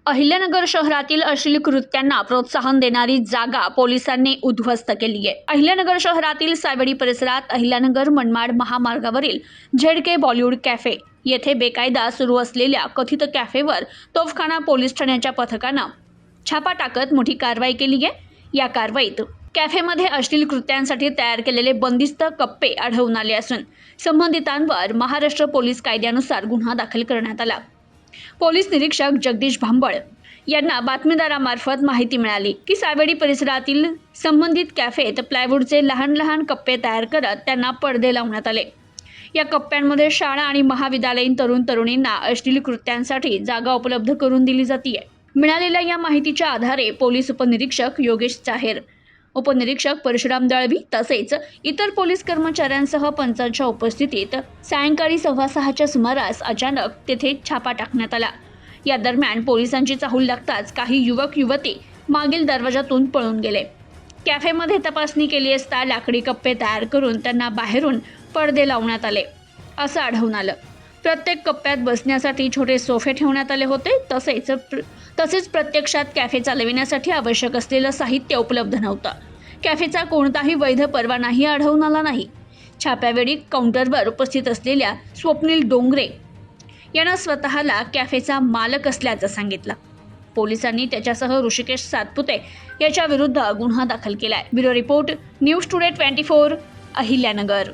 अहिल्यानगर शहरातील अश्लील कृत्यांना प्रोत्साहन देणारी जागा पोलिसांनी उद्ध्वस्त केली आहे। अहिल्यानगर शहरातील सायवडी परिसरात अहिल्यानगर मनमाड महामार्गावरील झेडके बॉलिवूड कॅफे येथे बेकायदा सुरू असलेल्या कथित कॅफेवर तोफखाना पोलीस ठाण्याच्या पथकानं छापा टाकत मोठी कारवाई केली आहे। या कारवाईत कॅफेमध्ये अश्लील कृत्यांसाठी तयार केलेले बंदिस्त कप्पे आढळून आले असून संबंधितांवर महाराष्ट्र पोलीस कायद्यानुसार गुन्हा दाखल करण्यात आला। पोलीस निरीक्षक जगदीश भांबळ यांना बातमीदारामार्फत माहिती मिळाली की सायवडी परिसरातील संबंधित कॅफेत प्लायवूडचे लहान लहान कप्पे तयार करत त्यांना पडदे लावण्यात आले। या कप्प्यांमध्ये शाळा आणि महाविद्यालयीन तरुण तरुणींना अश्लील कृत्यांसाठी जागा उपलब्ध करून दिली जाते। मिळालेल्या या माहितीच्या आधारे पोलीस उपनिरीक्षक योगेश चाहेर, उपनिरीक्षक परशुराम दळवी तसेच इतर पोलीस कर्मचाऱ्यांसह पंचांच्या उपस्थितीत सायंकाळी 6:15च्या सुमारास अचानक तेथे छापा टाकण्यात आला। या दरम्यान पोलिसांची चाहूल लागताच काही युवक युवती मागील दरवाजातून पळून गेले। कॅफेमध्ये तपासणी केली असता लाकडी कप्पे तयार करून त्यांना बाहेरून पडदे लावण्यात आले असं आढळून आलं। प्रत्येक कप्प्यात बसण्यासाठी छोटे सोफे ठेवण्यात आले होते। तसेच प्रत्यक्षात कॅफे चालविण्यासाठी आवश्यक असलेलं साहित्य उपलब्ध नव्हतं। कॅफेचा कोणताही वैध परवानाही आढळून आला नाही। छाप्यावेळी काउंटरवर उपस्थित असलेल्या स्वप्नील डोंगरे यांना स्वतःला कॅफेचा मालक असल्याचं सांगितलं। पोलिसांनी त्याच्यासह ऋषिकेश सातपुते याच्या विरुद्ध गुन्हा दाखल केलाय। Bureau report, news today 24, Ahilyanagar.